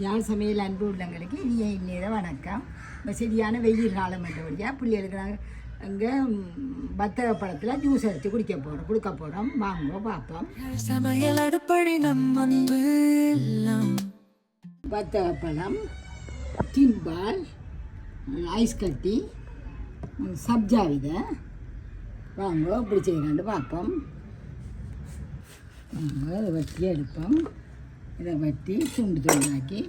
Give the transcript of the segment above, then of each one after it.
யாழ் சமையல் அன்பு உள்ளங்களுக்கு இனிய இந்நேரம் வணக்கம். இப்போ சரியான வெயில் காலம் என்றபடியாக பிள்ளைகளுக்கு நாங்கள் அங்கே வத்தக பழத்தில் ஜூஸ் அடித்து கொடுக்க போகிறோம். வாங்க பார்ப்போம். சமையல் அடுப்படி நம்ம வத்தக பழம், டிம்பால், ஐஸ் கட்டி, சப்ஜா விதை. வாங்க இப்படி செய்யலான்னு பார்ப்போம். வாங்க இதை வெட்டி எடுப்போம். இதை வெட்டி துண்டு துண்டாக்கி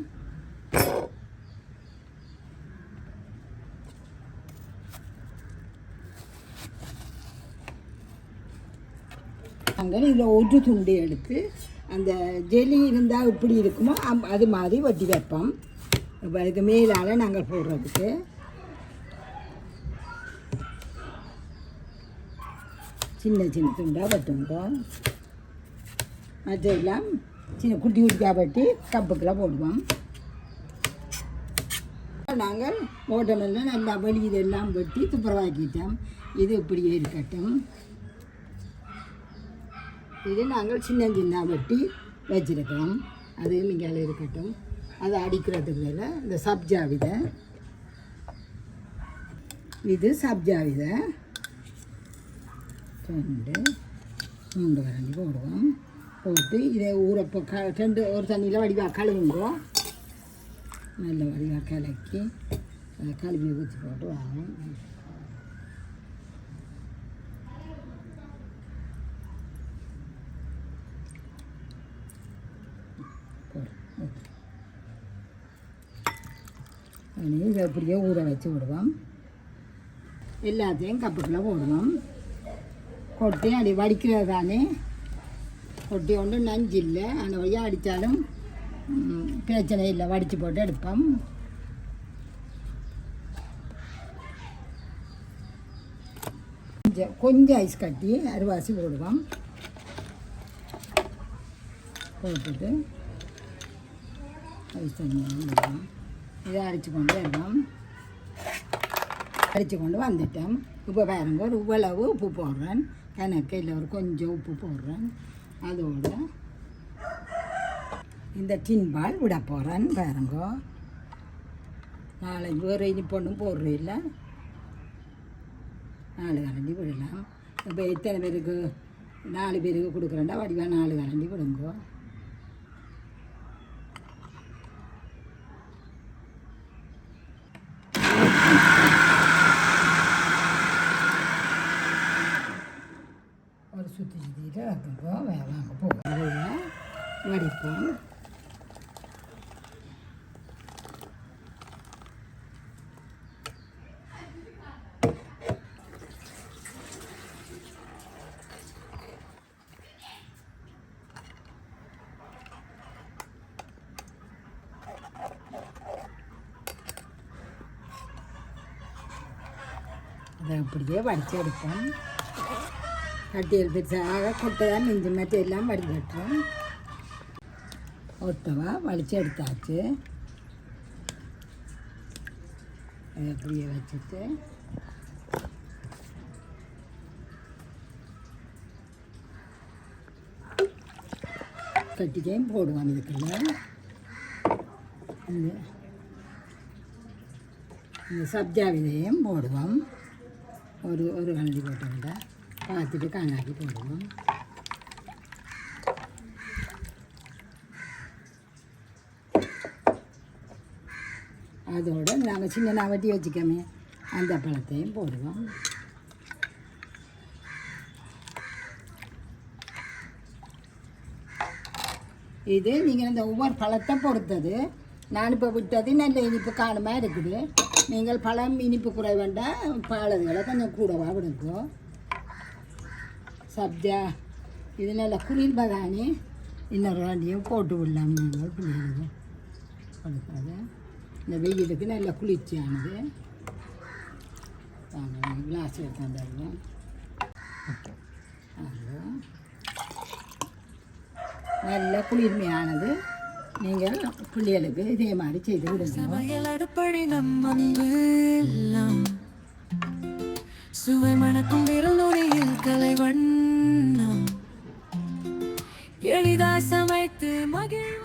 நாங்கள் இதில் ஒரு துண்டு எடுத்து அந்த ஜெலி இருந்தால் இப்படி இருக்குமோ அது மாதிரி வெட்டி வைப்போம். இப்போ அதுக்கு மேலால் நாங்கள் போடுறதுக்கு சின்ன சின்ன துண்டாக வெட்டுவோம். மற்றெல்லாம் சின்ன குட்டி குட்டியாக வெட்டி கப்புக்கெல்லாம் போடுவோம். நாங்கள் ஓட்டமெல்லாம் நல்லா வெளியிலெல்லாம் வெட்டி துப்புரவாக்கிட்டோம். இது இப்படியே இருக்கட்டும். இது நாங்கள் சின்ன சின்ன வெட்டி வச்சுருக்கோம். அது நீங்கள் இருக்கட்டும். அதை அடிக்கிறதுக்கு இந்த சப்ஜா விதை, இது சப்ஜா விதை 2 3 வரண்டி போடுவோம். போட்டு இதை ஊறப்போ ஒரு தண்ணியில் வடிவாக கழுவுங்கோ. நல்ல வடிவாக கலக்கி அதை கழுவி ஊற்றி போட்டு வாங்கும். இதை அப்படியே ஊற வச்சு விடுவோம். எல்லாத்தையும் கப்புக்குள்ளே போடுவோம். கொட்டி அப்படி வடிக்கிறது தானே, கொட்டி ஒன்று நஞ்சு இல்லை. அந்த வழியாக அடித்தாலும் பிரச்சனை இல்லை. வடித்து போட்டு எடுப்போம். கொஞ்சம் ஐஸ் கட்டி அரிவாசி போடுவோம். போட்டுட்டு ஐஸ் தண்ணி விடுவோம். இதை அரைச்சி கொண்டு வருவோம். அரைச்சி கொண்டு வந்துட்டோம். இப்போ பாருங்க, ஒரு இவ்வளவு உப்பு போடுறேன். கணக்கு இல்லை, ஒரு கொஞ்சம் உப்பு போடுறேன். அதோட இந்த டின்பால் விட போகிறேன். பாருங்க, நாளைக்கு வேறு இனிப்பு ஒன்றும் போடுறதில்ல. 4 கரண்டி விடலாம். இப்போ எத்தனை பேருக்கு 4 பேருக்கு கொடுக்குறேன்டா வடிவாக 4 கரண்டி விடுங்கோ. ஒரு சுற்றி சுற்றிட்டு வைக்குங்கோ. வாங்க போவோம். வடிப்போம். அதை அப்படியே வடித்து எடுப்போம். கட்டியல் பெருசாக கொட்டையாக நெஞ்சு மாற்றி எல்லாம் வடி கட்டுறோம். ஒட்டவா வலிச்சு எடுத்தாச்சு. அதை அப்படியே வச்சுட்டு கட்டிக்கையும் போடுவோம். இதுக்குள்ள இந்த சப்ஜா விதையும் போடுவோம். ஒரு கண்டி போட்டோம்டா பார்த்துட்டு காணாக்கி போடுவோம். அதோடு நாங்கள் சின்ன வெட்டி வச்சுக்கோமே அந்த பழத்தையும் போடுவோம். இது நீங்கள் இந்த ஒவ்வொரு பழத்தை பொறுத்தது. நான் இப்போ விட்டது நல்ல இனிப்பு காணுமாக இருக்குது. நீங்கள் பழம் இனிப்பு குறை வேண்டாம், பாலதுகளை கொஞ்சம் கூடவா விடுங்கோ. சப்ஜா இது நல்ல குளிர் பதானி. இன்னொரு வண்டியும் போட்டு விடலாம். நீங்கள் பிள்ளைங்களுக்கு கொடுக்காது. இந்த வெயிலுக்கு நல்ல குளிர்ச்சியானது. வாங்க கிளாஸ் எடுத்து வந்துடுவோம். நல்ல குளிர்மையானது. நீங்கள் பிள்ளைகளுக்கு இதே மாதிரி செய்து விடுங்க. சுவை மணக்கும் விரல் நொடியில் கலை வண்ணம் எளிதாய் சமைத்து மகிழ்